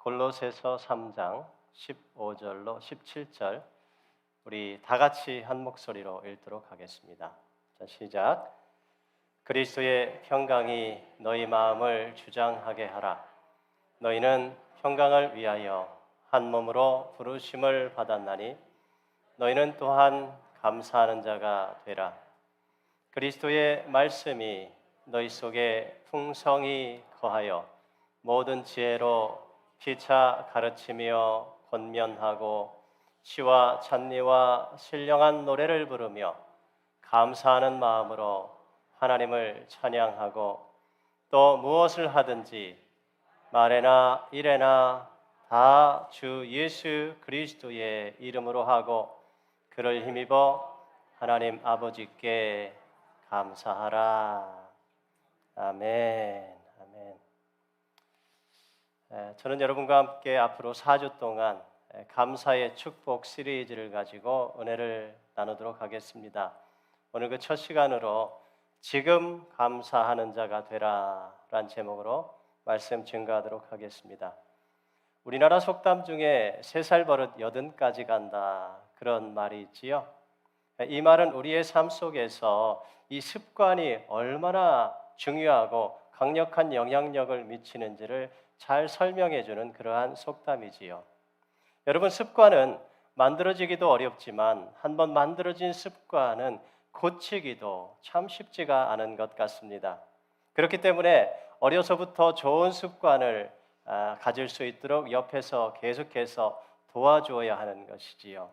골로새서 3장 15절로 17절 우리 다 같이 한 목소리로 읽도록 하겠습니다. 자, 시작. 그리스도의 평강이 너희 마음을 주장하게 하라. 너희는 평강을 위하여 한 몸으로 부르심을 받았나니 너희는 또한 감사하는 자가 되라. 그리스도의 말씀이 너희 속에 풍성히 거하여 모든 지혜로 피차 가르치며 권면하고 시와 찬미와 신령한 노래를 부르며 감사하는 마음으로 하나님을 찬양하고 또 무엇을 하든지 말에나 일에나 다 주 예수 그리스도의 이름으로 하고 그를 힘입어 하나님 아버지께 감사하라. 아멘. 아멘. 저는 여러분과 함께 앞으로 4주 동안 감사의 축복 시리즈를 가지고 은혜를 나누도록 하겠습니다. 오늘 그 첫 시간으로 지금 감사하는 자가 되라 라는 제목으로 말씀 증거하도록 하겠습니다. 우리나라 속담 중에 3살 버릇 80까지 간다 그런 말이 있지요. 이 말은 우리의 삶 속에서 이 습관이 얼마나 중요하고 강력한 영향력을 미치는지를 잘 설명해 주는 그러한 속담이지요. 여러분, 습관은 만들어지기도 어렵지만 한번 만들어진 습관은 고치기도 참 쉽지가 않은 것 같습니다. 그렇기 때문에 어려서부터 좋은 습관을 가질 수 있도록 옆에서 계속해서 도와주어야 하는 것이지요.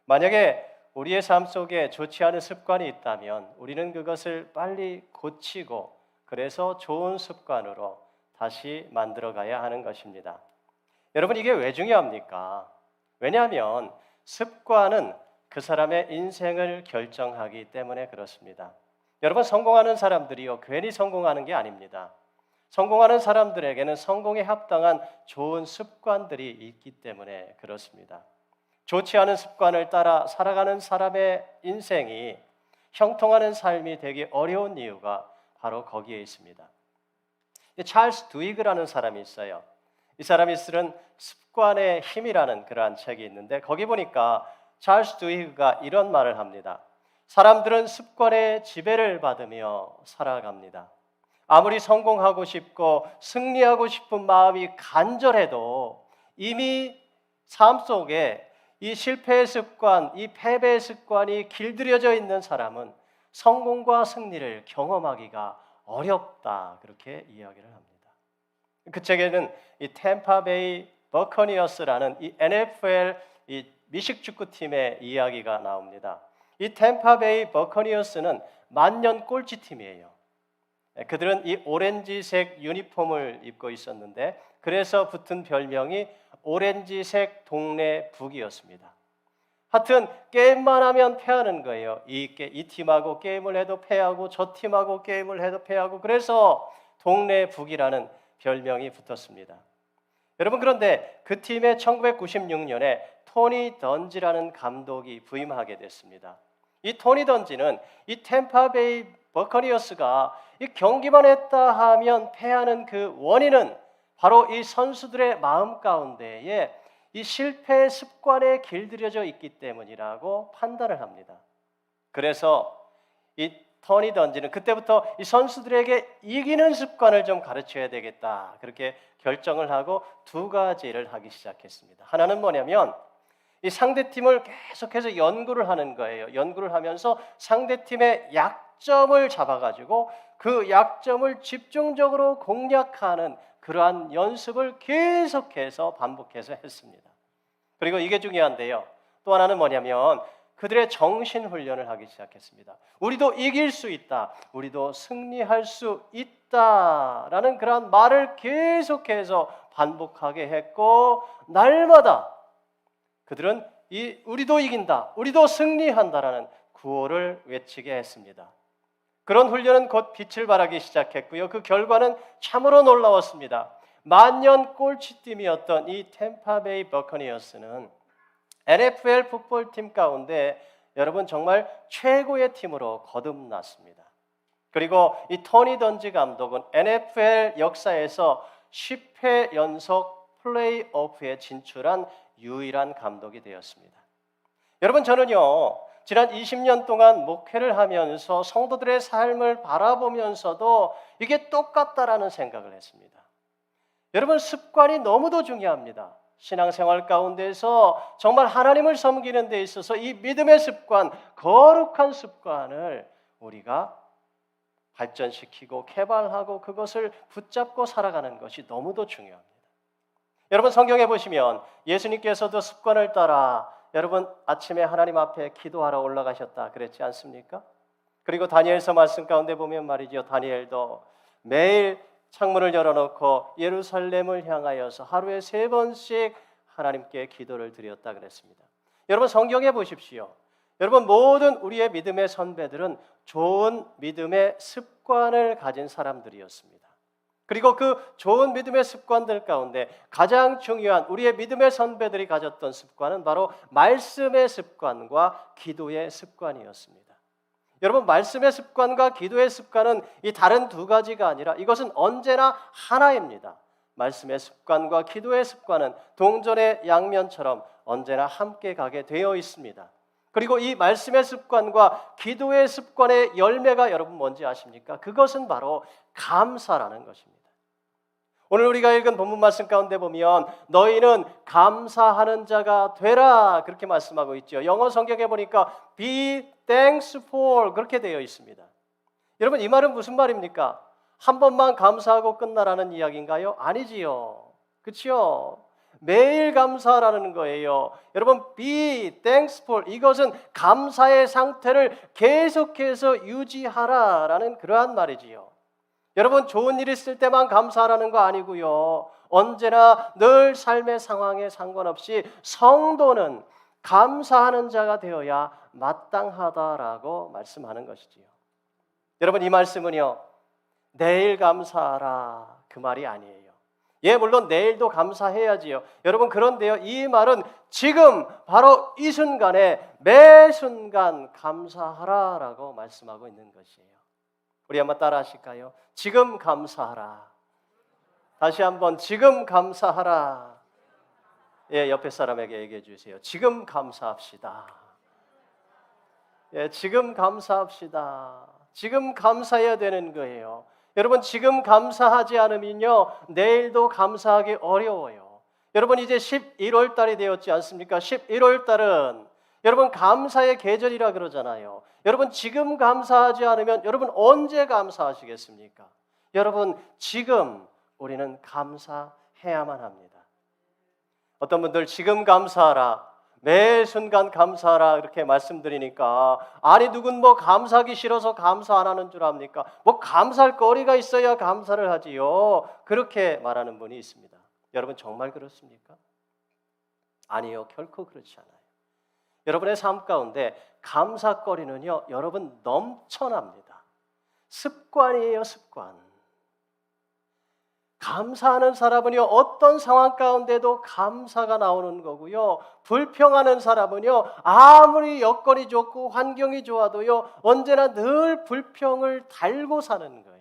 만약에 우리의 삶 속에 좋지 않은 습관이 있다면 우리는 그것을 빨리 고치고 그래서 좋은 습관으로 다시 만들어 가야 하는 것입니다. 여러분, 이게 왜 중요합니까? 왜냐하면 습관은 그 사람의 인생을 결정하기 때문에 그렇습니다. 여러분, 성공하는 사람들이요 괜히 성공하는 게 아닙니다. 성공하는 사람들에게는 성공에 합당한 좋은 습관들이 있기 때문에 그렇습니다. 좋지 않은 습관을 따라 살아가는 사람의 인생이 형통하는 삶이 되기 어려운 이유가 바로 거기에 있습니다. 찰스 두이그라는 사람이 있어요. 이 사람이 쓴 습관의 힘이라는 그러한 책이 있는데 거기 보니까 찰스 두이그가 이런 말을 합니다. 사람들은 습관의 지배를 받으며 살아갑니다. 아무리 성공하고 싶고 승리하고 싶은 마음이 간절해도 이미 삶 속에 이 실패의 습관, 이 패배의 습관이 길들여져 있는 사람은 성공과 승리를 경험하기가 어렵다 그렇게 이야기를 합니다. 그 책에는 이 템파베이 버커니어스라는 이 NFL 이 미식축구팀의 이야기가 나옵니다. 이 템파베이 버커니어스는 만년 꼴찌팀이에요. 그들은 이 오렌지색 유니폼을 입고 있었는데 그래서 붙은 별명이 오렌지색 동네 북이었습니다. 하여튼 게임만 하면 패하는 거예요. 이 팀하고 게임을 해도 패하고 저 팀하고 게임을 해도 패하고 그래서 동네 북이라는 별명이 붙었습니다. 여러분, 그런데 그 팀에 1996년에 토니 던지라는 감독이 부임하게 됐습니다. 이 토니 던지는 이 템파베이 버커니어스가 이 경기만 했다 하면 패하는 그 원인은 바로 이 선수들의 마음 가운데에 이 실패의 습관에 길들여져 있기 때문이라고 판단을 합니다. 그래서 이 토니 던지는 그때부터 이 선수들에게 이기는 습관을 좀 가르쳐야 되겠다 그렇게 결정을 하고 2가지를 하기 시작했습니다. 하나는 뭐냐면 이 상대팀을 계속해서 연구를 하는 거예요. 연구를 하면서 상대팀의 약점을 잡아가지고 그 약점을 집중적으로 공략하는 그러한 연습을 계속해서 반복해서 했습니다. 그리고 이게 중요한데요. 또 하나는 뭐냐면 그들의 정신훈련을 하기 시작했습니다. 우리도 이길 수 있다. 우리도 승리할 수 있다라는 그러한 말을 계속해서 반복하게 했고 날마다 그들은 우리도 이긴다, 우리도 승리한다라는 구호를 외치게 했습니다. 그런 훈련은 곧 빛을 발하기 시작했고요. 그 결과는 참으로 놀라웠습니다. 만년 꼴찌팀이었던 이 템파베이 버커니어스는 NFL 풋볼팀 가운데 여러분 정말 최고의 팀으로 거듭났습니다. 그리고 이 토니 던지 감독은 NFL 역사에서 10회 연속 플레이오프에 진출한 유일한 감독이 되었습니다. 여러분, 저는요 지난 20년 동안 목회를 하면서 성도들의 삶을 바라보면서도 이게 똑같다라는 생각을 했습니다. 여러분, 습관이 너무도 중요합니다. 신앙생활 가운데서 정말 하나님을 섬기는 데 있어서 이 믿음의 습관, 거룩한 습관을 우리가 발전시키고 개발하고 그것을 붙잡고 살아가는 것이 너무도 중요합니다. 여러분, 성경에 보시면 예수님께서도 습관을 따라 여러분 아침에 하나님 앞에 기도하러 올라가셨다 그랬지 않습니까? 그리고 다니엘서 말씀 가운데 보면 말이죠, 다니엘도 매일 창문을 열어놓고 예루살렘을 향하여서 하루에 3번씩 하나님께 기도를 드렸다 그랬습니다. 여러분, 성경에 보십시오. 여러분, 모든 우리의 믿음의 선배들은 좋은 믿음의 습관을 가진 사람들이었습니다. 그리고 그 좋은 믿음의 습관들 가운데 가장 중요한 우리의 믿음의 선배들이 가졌던 습관은 바로 말씀의 습관과 기도의 습관이었습니다. 여러분, 말씀의 습관과 기도의 습관은 이 다른 두 가지가 아니라 이것은 언제나 하나입니다. 말씀의 습관과 기도의 습관은 동전의 양면처럼 언제나 함께 가게 되어 있습니다. 그리고 이 말씀의 습관과 기도의 습관의 열매가 여러분 뭔지 아십니까? 그것은 바로 감사라는 것입니다. 오늘 우리가 읽은 본문 말씀 가운데 보면 너희는 감사하는 자가 되라 그렇게 말씀하고 있죠. 영어 성경에 보니까 be thankful 그렇게 되어 있습니다. 여러분, 이 말은 무슨 말입니까? 한 번만 감사하고 끝나라는 이야기인가요? 아니지요. 그렇죠? 매일 감사라는 거예요. 여러분, be thankful 이것은 감사의 상태를 계속해서 유지하라라는 그러한 말이지요. 여러분, 좋은 일 있을 때만 감사하라는 거 아니고요. 언제나 늘 삶의 상황에 상관없이 성도는 감사하는 자가 되어야 마땅하다라고 말씀하는 것이지요. 여러분, 이 말씀은요, 내일 감사하라 그 말이 아니에요. 예, 물론 내일도 감사해야지요. 여러분, 그런데요, 이 말은 지금 바로 이 순간에 매 순간 감사하라라고 말씀하고 있는 것이에요. 우리 한번 따라 하실까요? 지금 감사하라. 다시 한번 지금 감사하라. 예, 옆에 사람에게 얘기해 주세요. 지금 감사합시다. 예, 지금 감사합시다. 지금 감사해야 되는 거예요. 여러분, 지금 감사하지 않으면요 내일도 감사하기 어려워요. 여러분, 이제 11월 달이 되었지 않습니까? 11월 달은 여러분 감사의 계절이라 그러잖아요. 여러분, 지금 감사하지 않으면 여러분 언제 감사하시겠습니까? 여러분, 지금 우리는 감사해야만 합니다. 어떤 분들 지금 감사하라, 매 순간 감사하라 이렇게 말씀드리니까 아니 누군 뭐 감사하기 싫어서 감사 안 하는 줄 압니까? 뭐 감사할 거리가 있어야 감사를 하지요. 그렇게 말하는 분이 있습니다. 여러분, 정말 그렇습니까? 아니요, 결코 그렇지 않아요. 여러분의 삶 가운데 감사거리는요 여러분 넘쳐납니다. 습관이에요, 습관. 감사하는 사람은요 어떤 상황 가운데도 감사가 나오는 거고요. 불평하는 사람은요 아무리 여건이 좋고 환경이 좋아도요 언제나 늘 불평을 달고 사는 거예요.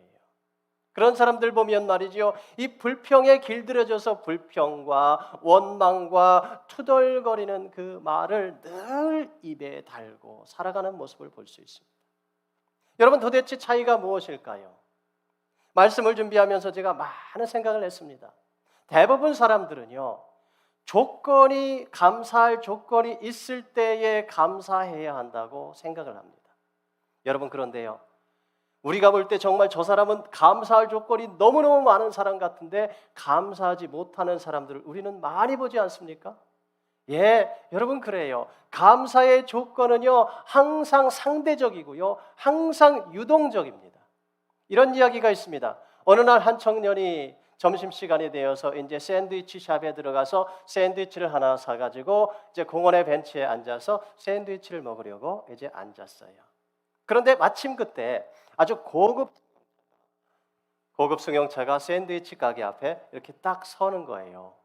그런 사람들 보면 말이죠, 이 불평에 길들여져서 불평과 원망과 투덜거리는 그 말을 늘 입에 달고 살아가는 모습을 볼 수 있습니다. 여러분, 도대체 차이가 무엇일까요? 말씀을 준비하면서 제가 많은 생각을 했습니다. 대부분 사람들은요 감사할 조건이 있을 때에 감사해야 한다고 생각을 합니다. 여러분, 그런데요, 우리가 볼 때 정말 저 사람은 감사할 조건이 너무너무 많은 사람 같은데 감사하지 못하는 사람들을 우리는 많이 보지 않습니까? 예, 여러분, 그래요. 감사의 조건은요 항상 상대적이고요 항상 유동적입니다. 이런 이야기가 있습니다. 어느 날 한 청년이 점심시간이 되어서 이제 샌드위치 샵에 들어가서 샌드위치를 하나 사가지고 이제 공원의 벤치에 앉아서 샌드위치를 먹으려고 이제 앉았어요. 그런데 마침 그때 아주 고급 승용차가 샌드위치 가게 앞에 이렇게 딱 서는 거예요.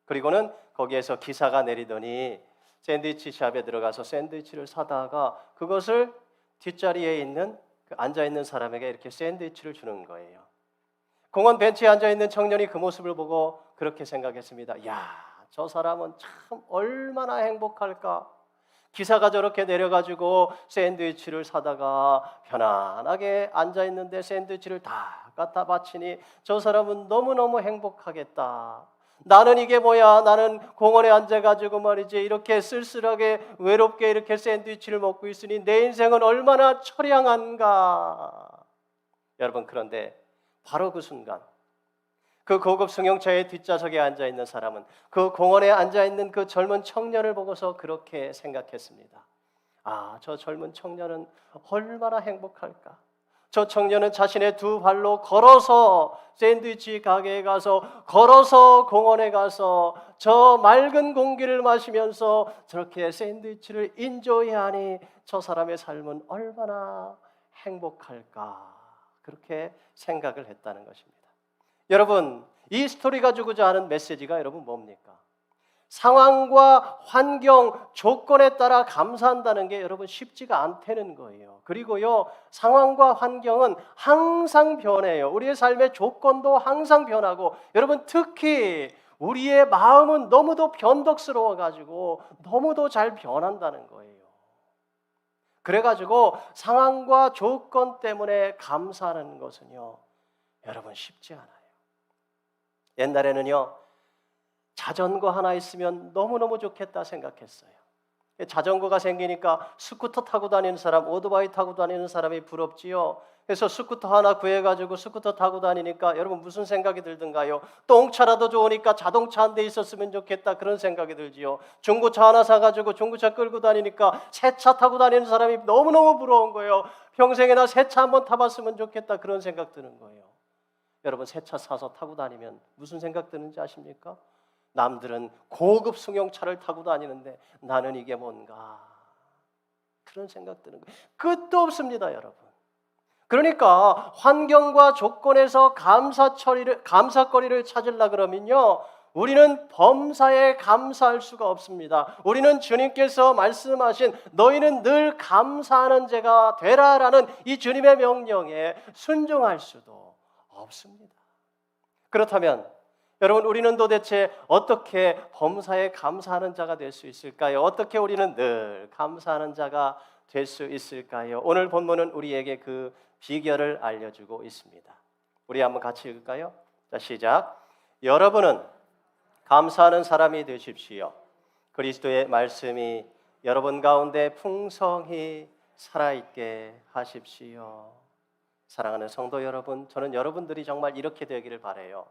그리고는 거기에서 기사가 내리더니 샌드위치 샵에 들어가서 샌드위치를 사다가 그것을 뒷자리에 있는 앉아있는 사람에게 이렇게 샌드위치를 주는 거예요. 공원 벤치에 앉아있는 청년이 그 모습을 보고 그렇게 생각했습니다. 야, 저 사람은 참 얼마나 행복할까. 기사가 저렇게 내려가지고 샌드위치를 사다가 편안하게 앉아있는데 샌드위치를 다 갖다 바치니 저 사람은 너무너무 행복하겠다. 나는 이게 뭐야? 나는 공원에 앉아가지고 말이지 이렇게 쓸쓸하게 외롭게 이렇게 샌드위치를 먹고 있으니 내 인생은 얼마나 처량한가. 여러분, 그런데 바로 그 순간 그 고급 승용차의 뒷좌석에 앉아있는 사람은 그 공원에 앉아있는 그 젊은 청년을 보고서 그렇게 생각했습니다. 아, 저 젊은 청년은 얼마나 행복할까. 저 청년은 자신의 두 발로 걸어서 샌드위치 가게에 가서 걸어서 공원에 가서 저 맑은 공기를 마시면서 저렇게 샌드위치를 인조이하니 저 사람의 삶은 얼마나 행복할까. 그렇게 생각을 했다는 것입니다. 여러분, 이 스토리가 주고자 하는 메시지가 여러분 뭡니까? 상황과 환경, 조건에 따라 감사한다는 게 여러분 쉽지가 않다는 거예요. 그리고요, 상황과 환경은 항상 변해요. 우리의 삶의 조건도 항상 변하고, 여러분 특히 우리의 마음은 너무도 변덕스러워가지고 너무도 잘 변한다는 거예요. 그래가지고 상황과 조건 때문에 감사하는 것은요, 여러분 쉽지 않아요. 옛날에는요, 자전거 하나 있으면 너무너무 좋겠다 생각했어요. 자전거가 생기니까 스쿠터 타고 다니는 사람, 오토바이 타고 다니는 사람이 부럽지요. 그래서 스쿠터 하나 구해가지고 스쿠터 타고 다니니까 여러분 무슨 생각이 들던가요? 똥차라도 좋으니까 자동차 한 대 있었으면 좋겠다, 그런 생각이 들지요. 중고차 하나 사가지고 중고차 끌고 다니니까 새 차 타고 다니는 사람이 너무너무 부러운 거예요. 평생에나 새 차 한번 타봤으면 좋겠다, 그런 생각 드는 거예요. 여러분, 새 차 사서 타고 다니면 무슨 생각 드는지 아십니까? 남들은 고급 승용차를 타고 다니는데 나는 이게 뭔가, 그런 생각 드는 거예요. 끝도 없습니다, 여러분. 그러니까 환경과 조건에서 감사거리를 찾으려 그러면요, 우리는 범사에 감사할 수가 없습니다. 우리는 주님께서 말씀하신 너희는 늘 감사하는 자가 되라라는 이 주님의 명령에 순종할 수도 없습니다. 그렇다면 여러분, 우리는 도대체 어떻게 범사에 감사하는 자가 될 수 있을까요? 어떻게 우리는 늘 감사하는 자가 될 수 있을까요? 오늘 본문은 우리에게 그 비결을 알려주고 있습니다. 우리 한번 같이 읽을까요? 자, 시작. 여러분은 감사하는 사람이 되십시오. 그리스도의 말씀이 여러분 가운데 풍성히 살아있게 하십시오. 사랑하는 성도 여러분, 저는 여러분들이 정말 이렇게 되기를 바라요.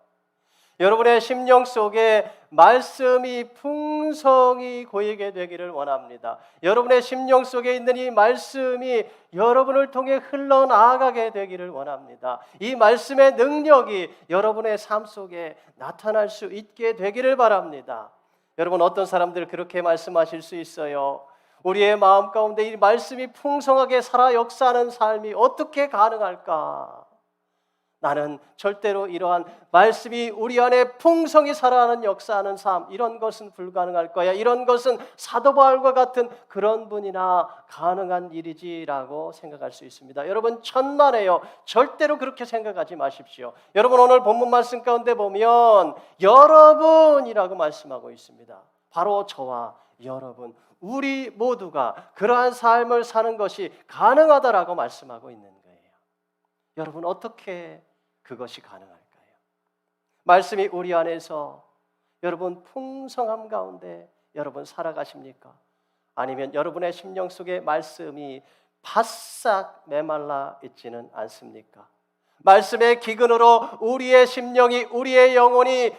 여러분의 심령 속에 말씀이 풍성히 고이게 되기를 원합니다. 여러분의 심령 속에 있는 이 말씀이 여러분을 통해 흘러나가게 되기를 원합니다. 이 말씀의 능력이 여러분의 삶 속에 나타날 수 있게 되기를 바랍니다. 여러분, 어떤 사람들 그렇게 말씀하실 수 있어요. 우리의 마음 가운데 이 말씀이 풍성하게 살아 역사하는 삶이 어떻게 가능할까? 나는 절대로 이러한 말씀이 우리 안에 풍성히 살아가는 역사하는 삶, 이런 것은 불가능할 거야. 이런 것은 사도 바울과 같은 그런 분이나 가능한 일이지라고 생각할 수 있습니다. 여러분, 천만에요. 절대로 그렇게 생각하지 마십시오. 여러분, 오늘 본문 말씀 가운데 보면 여러분이라고 말씀하고 있습니다. 바로 저와 여러분, 우리 모두가 그러한 삶을 사는 것이 가능하다라고 말씀하고 있는 거예요. 여러분, 어떻게 그것이 가능할까요? 말씀이 우리 안에서 여러분 풍성함 가운데 여러분 살아가십니까? 아니면 여러분의 심령 속에 말씀이 바싹 메말라 있지는 않습니까? 말씀의 기근으로 우리의 심령이, 우리의 영혼이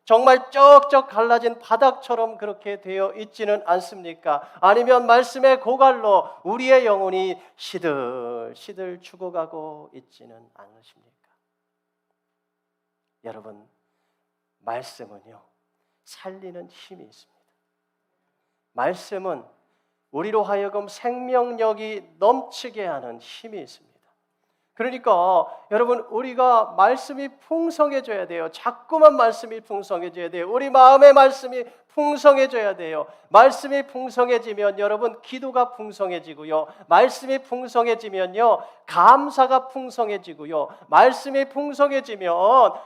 정말 쩍쩍 갈라진 바닥처럼 그렇게 되어 있지는 않습니까? 아니면 말씀의 고갈로 우리의 영혼이 시들시들 죽어가고 있지는 않으십니까? 여러분, 말씀은요, 살리는 힘이 있습니다. 말씀은 우리로 하여금 생명력이 넘치게 하는 힘이 있습니다. 그러니까 여러분, 우리가 말씀이 풍성해져야 돼요. 자꾸만 말씀이 풍성해져야 돼요. 우리 마음의 말씀이 풍성해져야 돼요. 말씀이 풍성해지면 여러분, 기도가 풍성해지고요. 말씀이 풍성해지면요, 감사가 풍성해지고요. 말씀이 풍성해지면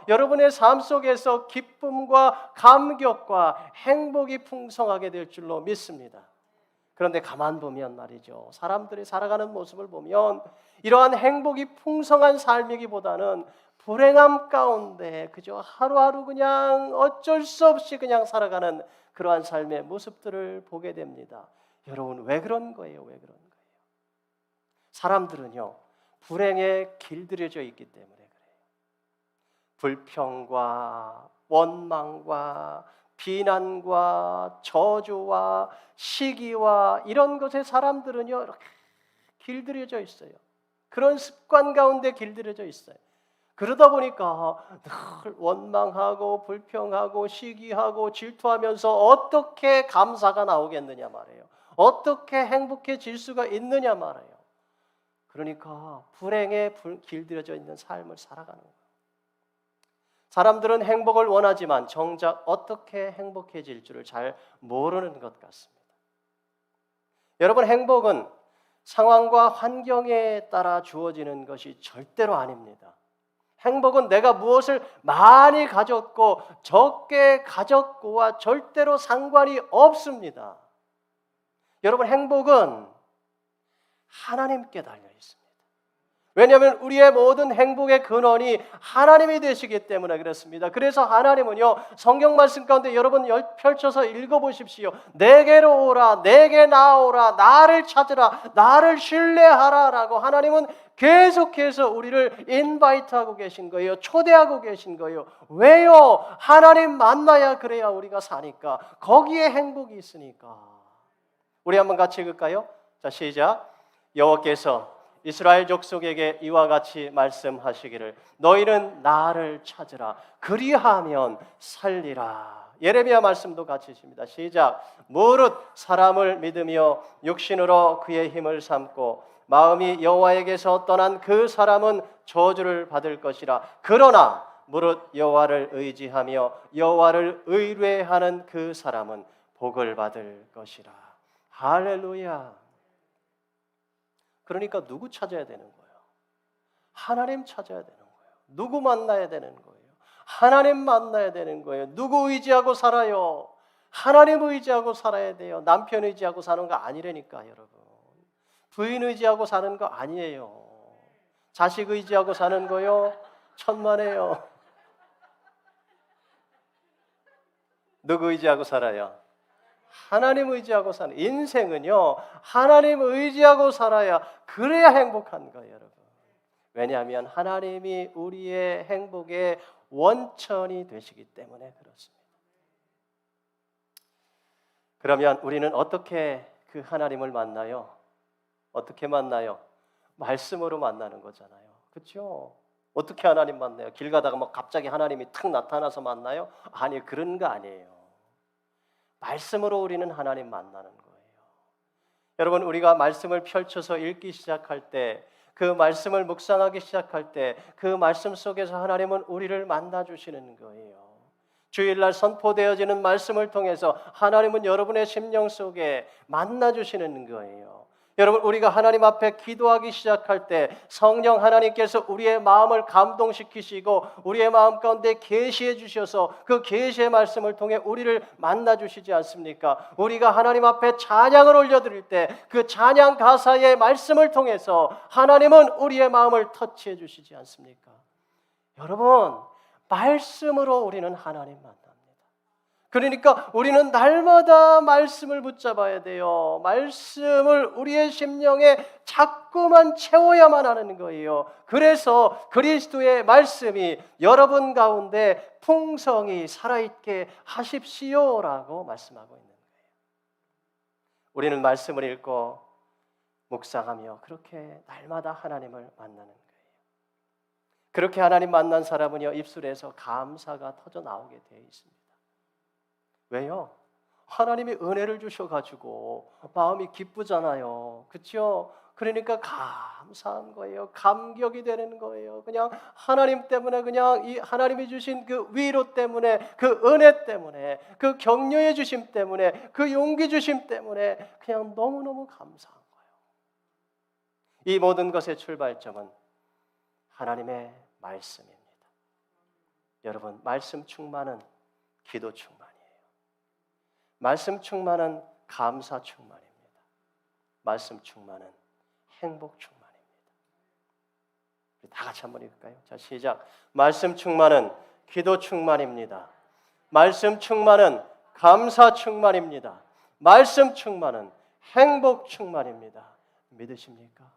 여러분의 삶 속에서 기쁨과 감격과 행복이 풍성하게 될 줄로 믿습니다. 그런데 가만 보면 말이죠, 사람들이 살아가는 모습을 보면 이러한 행복이 풍성한 삶이기보다는 불행함 가운데 그저 하루하루 그냥 어쩔 수 없이 그냥 살아가는 그러한 삶의 모습들을 보게 됩니다. 여러분, 왜 그런 거예요? 왜 그런 거예요? 사람들은요, 불행에 길들여져 있기 때문에 그래요. 불평과 원망과 비난과 저주와 시기와 이런 것에 사람들은요, 이렇게 길들여져 있어요. 그런 습관 가운데 길들여져 있어요. 그러다 보니까 늘 원망하고 불평하고 시기하고 질투하면서 어떻게 감사가 나오겠느냐 말이에요. 어떻게 행복해질 수가 있느냐 말이에요. 그러니까 불행에 길들여져 있는 삶을 살아가는 거예요. 사람들은 행복을 원하지만 정작 어떻게 행복해질 줄을 잘 모르는 것 같습니다. 여러분, 행복은 상황과 환경에 따라 주어지는 것이 절대로 아닙니다. 행복은 내가 무엇을 많이 가졌고 적게 가졌고와 절대로 상관이 없습니다. 여러분, 행복은 하나님께 달려 있습니다. 왜냐하면 우리의 모든 행복의 근원이 하나님이 되시기 때문에 그렇습니다. 그래서 하나님은요, 성경 말씀 가운데 여러분 펼쳐서 읽어보십시오. 내게로 오라, 내게 나오라, 나를 찾으라, 나를 신뢰하라 라고 하나님은 계속해서 우리를 인바이트하고 계신 거예요. 초대하고 계신 거예요. 왜요? 하나님 만나야 그래야 우리가 사니까. 거기에 행복이 있으니까. 우리 한번 같이 읽을까요? 자, 시작. 여호와께서 이스라엘 족속에게 이와 같이 말씀하시기를 너희는 나를 찾으라 그리하면 살리라. 예레미야 말씀도 같이 있습니다. 시작. 무릇 사람을 믿으며 육신으로 그의 힘을 삼고 마음이 여호와에게서 떠난 그 사람은 저주를 받을 것이라. 그러나 무릇 여호와를 의지하며 여호와를 의뢰하는 그 사람은 복을 받을 것이라. 할렐루야. 그러니까 누구 찾아야 되는 거예요? 하나님 찾아야 되는 거예요. 누구 만나야 되는 거예요? 하나님 만나야 되는 거예요. 누구 의지하고 살아요? 하나님 의지하고 살아야 돼요. 남편 의지하고 사는 거 아니라니까 여러분. 부인 의지하고 사는 거 아니에요. 자식 의지하고 사는 거요? 천만에요. 누구 의지하고 살아요? 하나님 의지하고 사는 인생은요, 하나님 의지하고 살아야 그래야 행복한 거예요, 여러분. 왜냐하면 하나님이 우리의 행복의 원천이 되시기 때문에 그렇습니다. 그러면 우리는 어떻게 그 하나님을 만나요? 어떻게 만나요? 말씀으로 만나는 거잖아요. 그렇죠? 어떻게 하나님 만나요? 길 가다가 막 갑자기 하나님이 탁 나타나서 만나요? 아니, 그런 거 아니에요. 말씀으로 우리는 하나님 만나는 거예요. 여러분, 우리가 말씀을 펼쳐서 읽기 시작할 때, 그 말씀을 묵상하기 시작할 때, 그 말씀 속에서 하나님은 우리를 만나주시는 거예요. 주일날 선포되어지는 말씀을 통해서 하나님은 여러분의 심령 속에 만나주시는 거예요. 여러분, 우리가 하나님 앞에 기도하기 시작할 때 성령 하나님께서 우리의 마음을 감동시키시고 우리의 마음 가운데 계시해 주셔서 그 계시의 말씀을 통해 우리를 만나주시지 않습니까? 우리가 하나님 앞에 찬양을 올려드릴 때 그 찬양 가사의 말씀을 통해서 하나님은 우리의 마음을 터치해 주시지 않습니까? 여러분, 말씀으로 우리는 하나님 만납니다. 그러니까 우리는 날마다 말씀을 붙잡아야 돼요. 말씀을 우리의 심령에 자꾸만 채워야만 하는 거예요. 그래서 그리스도의 말씀이 여러분 가운데 풍성히 살아있게 하십시오라고 말씀하고 있는 거예요. 우리는 말씀을 읽고 묵상하며 그렇게 날마다 하나님을 만나는 거예요. 그렇게 하나님 만난 사람은요, 입술에서 감사가 터져 나오게 되어 있습니다. 왜요? 하나님이 은혜를 주셔가지고 마음이 기쁘잖아요. 그렇죠? 그러니까 감사한 거예요. 감격이 되는 거예요. 그냥 하나님 때문에, 그냥 이 하나님이 주신 그 위로 때문에, 그 은혜 때문에, 그 격려해 주심 때문에, 그 용기 주심 때문에 그냥 너무너무 감사한 거예요. 이 모든 것의 출발점은 하나님의 말씀입니다. 여러분, 말씀 충만은 기도 충만이에요. 말씀 충만은 감사 충만입니다. 말씀 충만은 행복 충만입니다. 우리 다 같이 한번 읽을까요? 자, 시작. 말씀 충만은 기도 충만입니다. 말씀 충만은 감사 충만입니다. 말씀 충만은 행복 충만입니다. 믿으십니까?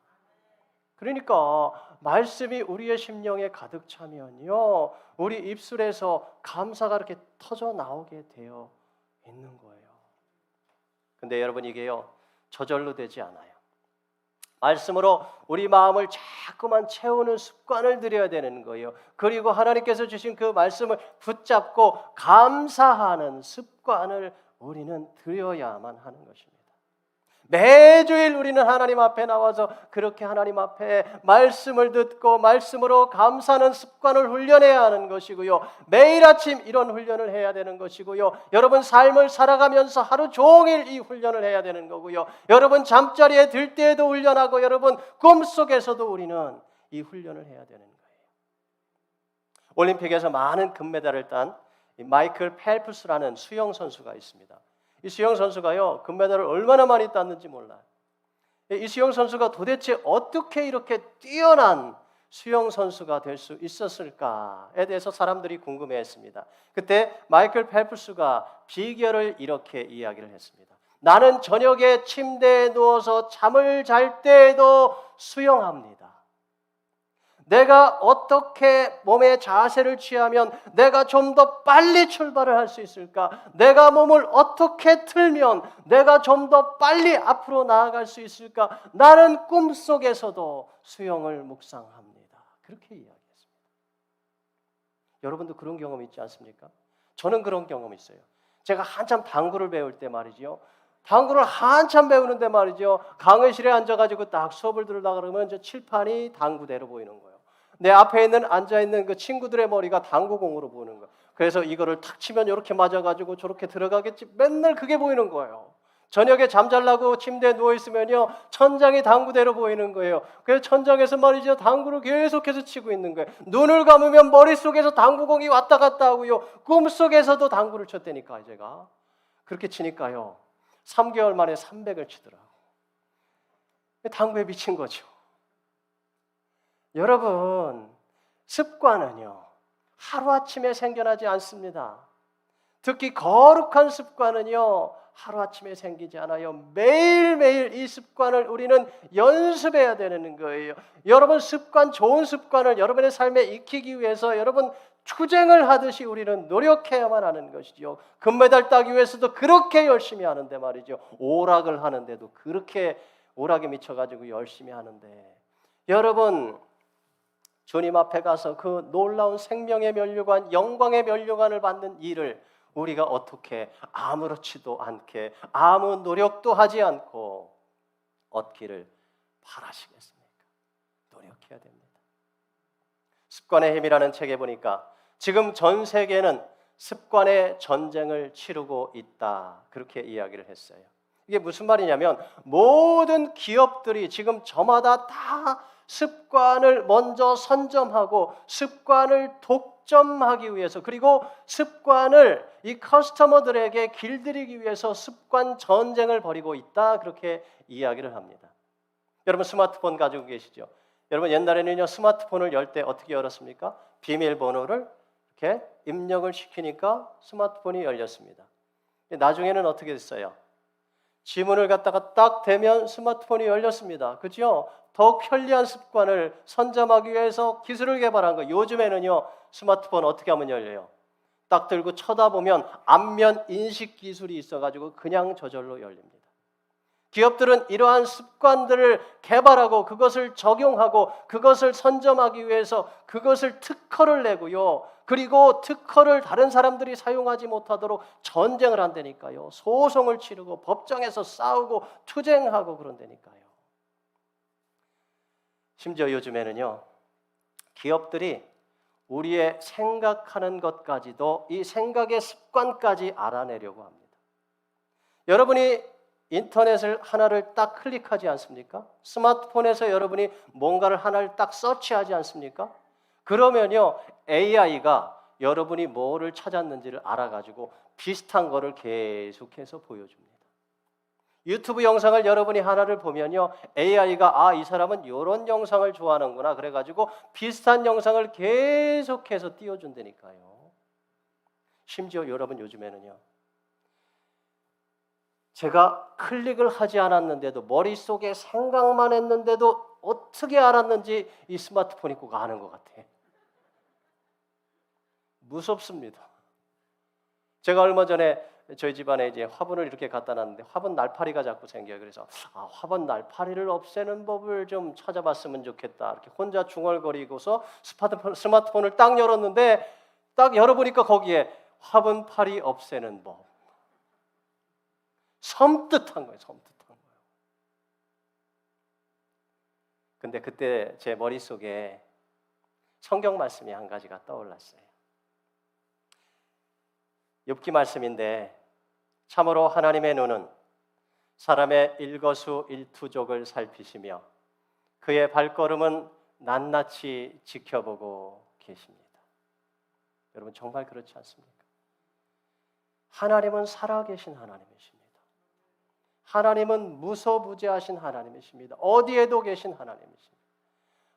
그러니까 말씀이 우리의 심령에 가득 차면요, 우리 입술에서 감사가 이렇게 터져 나오게 되어 있는 거예요. 근데 여러분, 이게요 저절로 되지 않아요. 말씀으로 우리 마음을 자꾸만 채우는 습관을 들여야 되는 거예요. 그리고 하나님께서 주신 그 말씀을 붙잡고 감사하는 습관을 우리는 들여야만 하는 것입니다. 매주일 우리는 하나님 앞에 나와서 그렇게 하나님 앞에 말씀을 듣고 말씀으로 감사하는 습관을 훈련해야 하는 것이고요. 매일 아침 이런 훈련을 해야 되는 것이고요. 여러분 삶을 살아가면서 하루 종일 이 훈련을 해야 되는 거고요. 여러분 잠자리에 들 때에도 훈련하고 여러분 꿈속에서도 우리는 이 훈련을 해야 되는 거예요. 올림픽에서 많은 금메달을 딴 마이클 펠프스라는 수영 선수가 있습니다. 이 수영 선수가요 금메달을 얼마나 많이 땄는지 몰라요. 이 수영 선수가 도대체 어떻게 이렇게 뛰어난 수영 선수가 될 수 있었을까에 대해서 사람들이 궁금해했습니다. 그때 마이클 펠프스가 비결을 이렇게 이야기를 했습니다. 나는 저녁에 침대에 누워서 잠을 잘 때에도 수영합니다. 내가 어떻게 몸의 자세를 취하면 내가 좀 더 빨리 출발을 할 수 있을까? 내가 몸을 어떻게 틀면 내가 좀 더 빨리 앞으로 나아갈 수 있을까? 나는 꿈속에서도 수영을 묵상합니다. 그렇게 이야기했습니다. 여러분도 그런 경험 있지 않습니까? 저는 그런 경험이 있어요. 제가 한참 당구를 배울 때 말이죠. 당구를 한참 배우는데 말이죠. 강의실에 앉아가지고 딱 수업을 들으려고 그러면 저 칠판이 당구대로 보이는 거예요. 내 앞에 있는 앉아있는 그 친구들의 머리가 당구공으로 보이는 거예요. 그래서 이거를 탁 치면 이렇게 맞아가지고 저렇게 들어가겠지. 맨날 그게 보이는 거예요. 저녁에 잠잘라고 침대에 누워있으면요 천장이 당구대로 보이는 거예요. 그래서 천장에서 말이죠 당구를 계속해서 치고 있는 거예요. 눈을 감으면 머릿속에서 당구공이 왔다 갔다 하고요. 꿈속에서도 당구를 쳤다니까. 제가 그렇게 치니까요 3개월 만에 300을 치더라고요. 당구에 미친 거죠. 여러분, 습관은요 하루아침에 생겨나지 않습니다. 특히 거룩한 습관은요 하루아침에 생기지 않아요. 매일매일 이 습관을 우리는 연습해야 되는 거예요. 여러분 습관, 좋은 습관을 여러분의 삶에 익히기 위해서 여러분 투쟁을 하듯이 우리는 노력해야만 하는 것이죠. 금메달 따기 위해서도 그렇게 열심히 하는데 말이죠. 오락을 하는데도 그렇게 오락에 미쳐가지고 열심히 하는데 여러분 주님 앞에 가서 그 놀라운 생명의 면류관, 영광의 면류관을 받는 일을 우리가 어떻게 아무렇지도 않게 아무 노력도 하지 않고 얻기를 바라시겠습니까? 노력해야 됩니다. 습관의 힘이라는 책에 보니까 지금 전 세계는 습관의 전쟁을 치르고 있다. 그렇게 이야기를 했어요. 이게 무슨 말이냐면 모든 기업들이 지금 저마다 다 습관을 먼저 선점하고 습관을 독점하기 위해서 그리고 습관을 이 커스터머들에게 길들이기 위해서 습관 전쟁을 벌이고 있다. 그렇게 이야기를 합니다. 여러분 스마트폰 가지고 계시죠? 여러분 옛날에는요 스마트폰을 열 때 어떻게 열었습니까? 비밀번호를 이렇게 입력을 시키니까 스마트폰이 열렸습니다. 나중에는 어떻게 됐어요? 지문을 갖다가 딱 대면 스마트폰이 열렸습니다. 그렇죠? 더욱 편리한 습관을 선점하기 위해서 기술을 개발한 거예요. 요즘에는요 스마트폰 어떻게 하면 열려요? 딱 들고 쳐다보면 안면 인식 기술이 있어가지고 그냥 저절로 열립니다. 기업들은 이러한 습관들을 개발하고 그것을 적용하고 그것을 선점하기 위해서 그것을 특허를 내고요. 그리고 특허를 다른 사람들이 사용하지 못하도록 전쟁을 한다니까요. 소송을 치르고 법정에서 싸우고 투쟁하고 그런다니까요. 심지어 요즘에는요, 기업들이 우리의 생각하는 것까지도 이 생각의 습관까지 알아내려고 합니다. 여러분이 인터넷을 하나를 딱 클릭하지 않습니까? 스마트폰에서 여러분이 뭔가를 하나를 딱 서치하지 않습니까? 그러면요, AI가 여러분이 뭐를 찾았는지를 알아가지고 비슷한 거를 계속해서 보여줍니다. 유튜브 영상을 여러분이 하나를 보면요, AI가 이 사람은 이런 영상을 좋아하는구나 그래가지고 비슷한 영상을 계속해서 띄워준다니까요. 심지어 여러분 요즘에는요, 제가 클릭을 하지 않았는데도 머릿속에 생각만 했는데도 어떻게 알았는지 이 스마트폰이 꼭 아는 것 같아. 무섭습니다. 제가 얼마 전에 저희 집안에 이제 화분을 이렇게 갖다 놨는데 화분 날파리가 자꾸 생겨요. 그래서 화분 날파리를 없애는 법을 좀 찾아봤으면 좋겠다. 이렇게 혼자 중얼거리고서 스마트폰을 딱 열었는데 딱 열어보니까 거기에 화분파리 없애는 법. 섬뜩한 거예요. 섬뜩한 거예요. 근데 그때 제 머릿속에 성경 말씀이 한 가지가 떠올랐어요. 욥기 말씀인데 참으로 하나님의 눈은 사람의 일거수일투족을 살피시며 그의 발걸음은 낱낱이 지켜보고 계십니다. 여러분 정말 그렇지 않습니까? 하나님은 살아계신 하나님이십니다. 하나님은 무소부재하신 하나님이십니다. 어디에도 계신 하나님이십니다.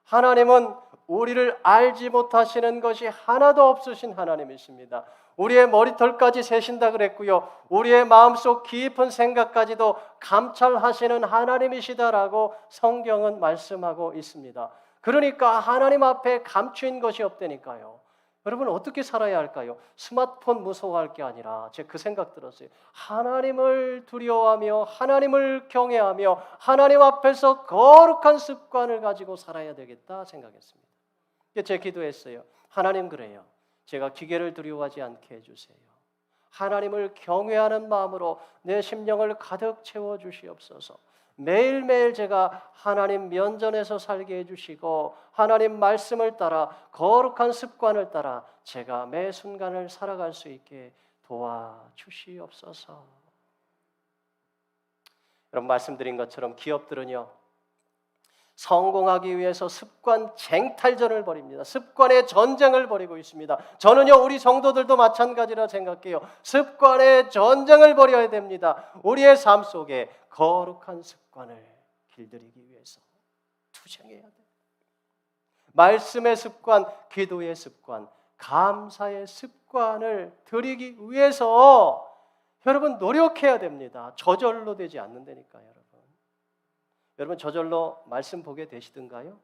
하나님은 우리를 알지 못하시는 것이 하나도 없으신 하나님이십니다. 우리의 머리털까지 세신다 그랬고요. 우리의 마음속 깊은 생각까지도 감찰하시는 하나님이시다라고 성경은 말씀하고 있습니다. 그러니까 하나님 앞에 감추인 것이 없다니까요. 여러분 어떻게 살아야 할까요? 스마트폰 무서워할 게 아니라 제가 그 생각 들었어요. 하나님을 두려워하며 하나님을 경외하며 하나님 앞에서 거룩한 습관을 가지고 살아야 되겠다 생각했습니다. 제 기도했어요. 하나님 그래요. 제가 기계를 두려워하지 않게 해주세요. 하나님을 경외하는 마음으로 내 심령을 가득 채워주시옵소서. 매일매일 제가 하나님 면전에서 살게 해주시고 하나님 말씀을 따라 거룩한 습관을 따라 제가 매 순간을 살아갈 수 있게 도와주시옵소서. 여러분 말씀드린 것처럼 기업들은요 성공하기 위해서 습관 쟁탈전을 벌입니다. 습관의 전쟁을 벌이고 있습니다. 저는요 우리 성도들도 마찬가지라 생각해요. 습관의 전쟁을 벌여야 됩니다. 우리의 삶 속에 거룩한 습관을 길들이기 위해서 투쟁해야 돼요. 말씀의 습관, 기도의 습관, 감사의 습관을 들이기 위해서 여러분 노력해야 됩니다. 저절로 되지 않는다니까요. 여러분 저절로 말씀 보게 되시던가요?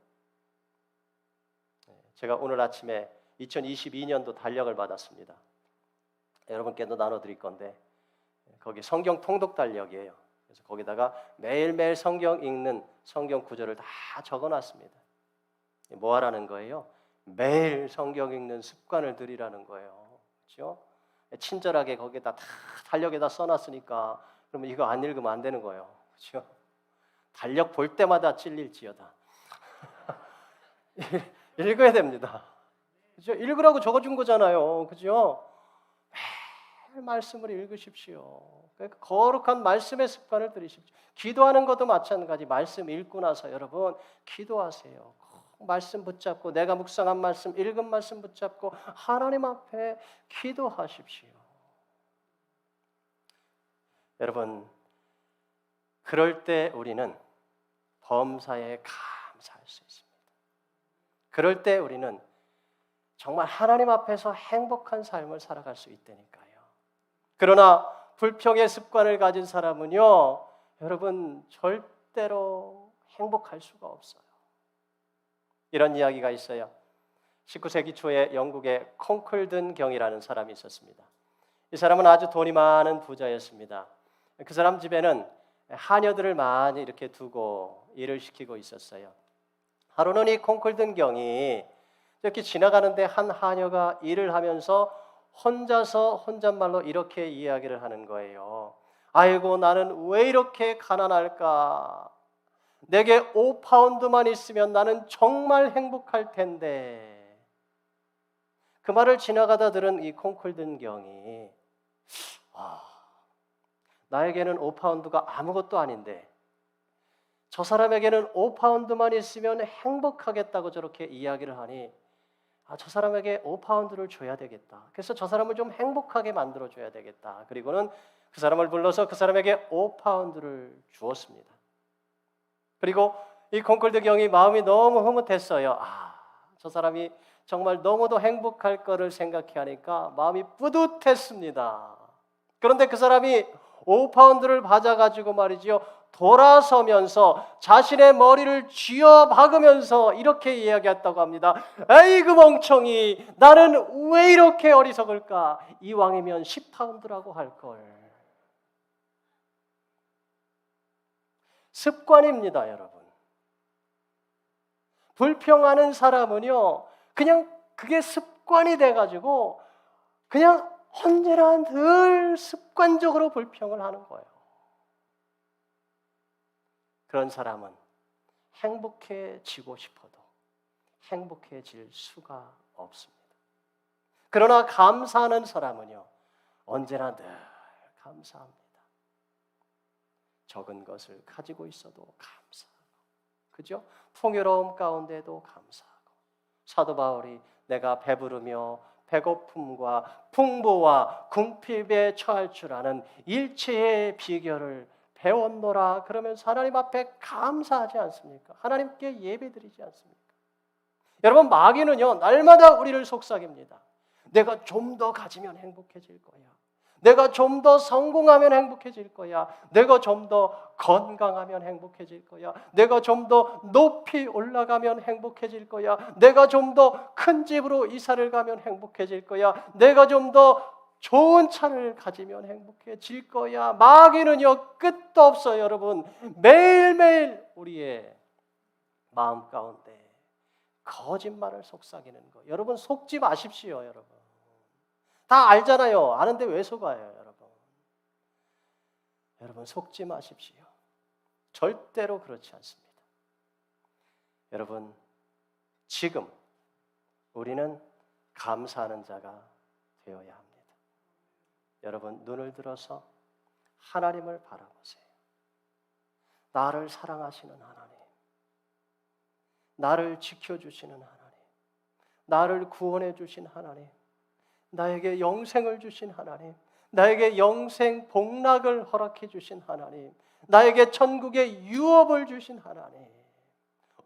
제가 오늘 아침에 2022년도 달력을 받았습니다. 여러분께도 나눠드릴 건데 거기 성경 통독 달력이에요. 그래서 거기다가 매일매일 성경 읽는 성경 구절을 다 적어놨습니다. 뭐 하라는 거예요? 매일 성경 읽는 습관을 들이라는 거예요. 그렇죠? 친절하게 거기다 다 달력에다 써놨으니까 그러면 이거 안 읽으면 안 되는 거예요. 그렇죠? 달력 볼 때마다 찔릴지어다. 읽어야 됩니다. 그죠? 읽으라고 적어준 거잖아요. 그죠? 매일 말씀을 읽으십시오. 그러니까 거룩한 말씀의 습관을 들이십시오. 기도하는 것도 마찬가지. 말씀 읽고 나서 여러분 기도하세요. 말씀 붙잡고 내가 묵상한 말씀, 읽은 말씀 붙잡고 하나님 앞에 기도하십시오. 여러분 그럴 때 우리는 범사에 감사할 수 있습니다. 그럴 때 우리는 정말 하나님 앞에서 행복한 삶을 살아갈 수 있다니까요. 그러나 불평의 습관을 가진 사람은요, 여러분 절대로 행복할 수가 없어요. 이런 이야기가 있어요. 19세기 초에 영국의 콩클든 경이라는 사람이 있었습니다. 이 사람은 아주 돈이 많은 부자였습니다. 그 사람 집에는 하녀들을 많이 이렇게 두고 일을 시키고 있었어요. 하루는 이 콩클든 경이 이렇게 지나가는데 한 하녀가 일을 하면서 혼자서 혼잣말로 이렇게 이야기를 하는 거예요. 아이고 나는 왜 이렇게 가난할까? 내게 5파운드만 있으면 나는 정말 행복할 텐데. 그 말을 지나가다 들은 이 콩콜든 경이 나에게는 5파운드가 아무것도 아닌데 저 사람에게는 5파운드만 있으면 행복하겠다고 저렇게 이야기를 하니 저 사람에게 5파운드를 줘야 되겠다. 그래서 저 사람을 좀 행복하게 만들어줘야 되겠다. 그리고는 그 사람을 불러서 그 사람에게 5파운드를 주었습니다. 그리고 이 콩콜드 경이 마음이 너무 흐뭇했어요. 저 사람이 정말 너무도 행복할 거를 생각해 하니까 마음이 뿌듯했습니다. 그런데 그 사람이 5파운드를 받아가지고 말이지요, 돌아서면서 자신의 머리를 쥐어 박으면서 이렇게 이야기했다고 합니다. 에이 그 멍청이, 나는 왜 이렇게 어리석을까? 이왕이면 10파운드라고 할걸. 습관입니다, 여러분. 불평하는 사람은요, 그냥 그게 습관이 돼가지고 그냥 언제나 늘 습관적으로 불평을 하는 거예요. 그런 사람은 행복해지고 싶어도 행복해질 수가 없습니다. 그러나 감사하는 사람은요, 언제나 늘 감사합니다. 적은 것을 가지고 있어도 감사하고, 그죠? 풍요로움 가운데도 감사하고. 사도 바울이 내가 배부르며 배고픔과 풍부와 궁핍에 처할 줄 아는 일체의 비결을 배웠노라 그러면서 하나님 앞에 감사하지 않습니까? 하나님께 예배드리지 않습니까? 여러분, 마귀는요 날마다 우리를 속삭입니다. 내가 좀 더 가지면 행복해질 거야. 내가 좀 더 성공하면 행복해질 거야. 내가 좀 더 건강하면 행복해질 거야. 내가 좀 더 높이 올라가면 행복해질 거야. 내가 좀 더 큰 집으로 이사를 가면 행복해질 거야. 내가 좀 더 좋은 차를 가지면 행복해질 거야. 마귀는요 끝도 없어요, 여러분. 매일매일 우리의 마음 가운데 거짓말을 속삭이는 거. 여러분, 속지 마십시오, 여러분. 다 알잖아요. 아는데 왜 속아요, 여러분? 여러분, 속지 마십시오. 절대로 그렇지 않습니다. 여러분, 지금 우리는 감사하는 자가 되어야 합니다. 여러분, 눈을 들어서 하나님을 바라보세요. 나를 사랑하시는 하나님, 나를 지켜주시는 하나님, 나를 구원해 주신 하나님, 나에게 영생을 주신 하나님, 나에게 영생 복락을 허락해 주신 하나님, 나에게 천국의 유업을 주신 하나님,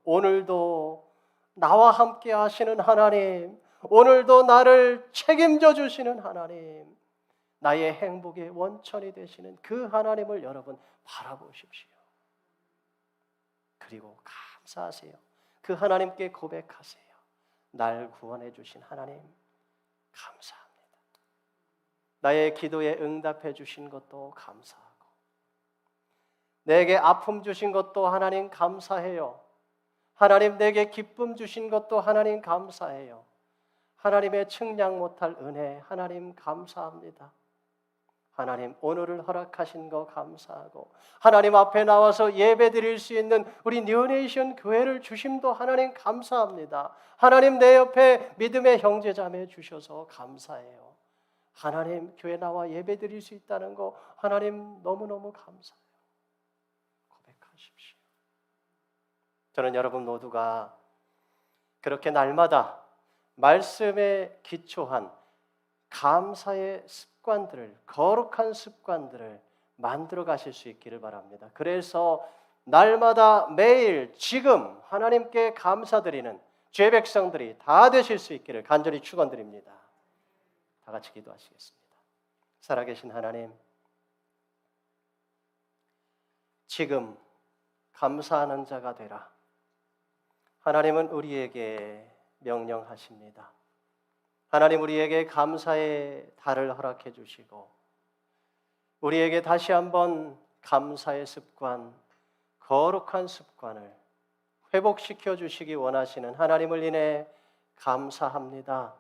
오늘도 나와 함께 하시는 하나님, 오늘도 나를 책임져 주시는 하나님, 나의 행복의 원천이 되시는 그 하나님을 여러분 바라보십시오. 그리고 감사하세요. 그 하나님께 고백하세요. 날 구원해 주신 하나님 감사합니다. 나의 기도에 응답해 주신 것도 감사하고, 내게 아픔 주신 것도 하나님 감사해요. 하나님, 내게 기쁨 주신 것도 하나님 감사해요. 하나님의 측량 못할 은혜 하나님 감사합니다. 하나님, 오늘을 허락하신 거 감사하고, 하나님 앞에 나와서 예배드릴 수 있는 우리 뉴네이션 교회를 주심도 하나님 감사합니다. 하나님, 내 옆에 믿음의 형제자매 주셔서 감사해요. 하나님, 교회 나와 예배드릴 수 있다는 거 하나님 너무너무 감사해요. 고백하십시오. 저는 여러분 모두가 그렇게 날마다 말씀에 기초한 감사의 습관들을, 거룩한 습관들을 만들어 가실 수 있기를 바랍니다. 그래서 날마다 매일 지금 하나님께 감사드리는 죄 백성들이 다 되실 수 있기를 간절히 축원드립니다. 다 같이 기도하시겠습니다. 살아계신 하나님, 지금 감사하는 자가 되라. 하나님은 우리에게 명령하십니다. 하나님, 우리에게 감사의 달을 허락해 주시고 우리에게 다시 한번 감사의 습관, 거룩한 습관을 회복시켜 주시기 원하시는 하나님을 인해 감사합니다.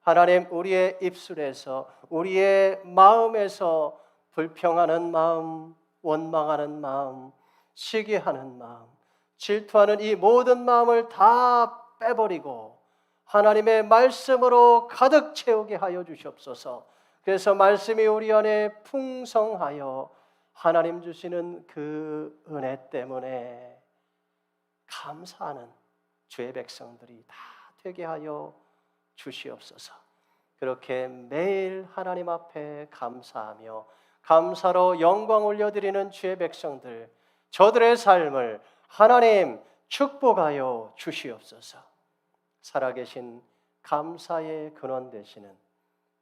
하나님, 우리의 입술에서, 우리의 마음에서 불평하는 마음, 원망하는 마음, 시기하는 마음, 질투하는 이 모든 마음을 다 빼버리고 하나님의 말씀으로 가득 채우게 하여 주시옵소서. 그래서 말씀이 우리 안에 풍성하여 하나님 주시는 그 은혜 때문에 감사하는 주의 백성들이 다 되게 하여 주시옵소서. 그렇게 매일 하나님 앞에 감사하며 감사로 영광 올려드리는 주의 백성들, 저들의 삶을 하나님 축복하여 주시옵소서. 살아계신 감사의 근원 되시는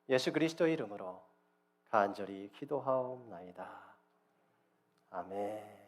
예수 그리스도의 이름으로 간절히 기도하옵나이다. 아멘.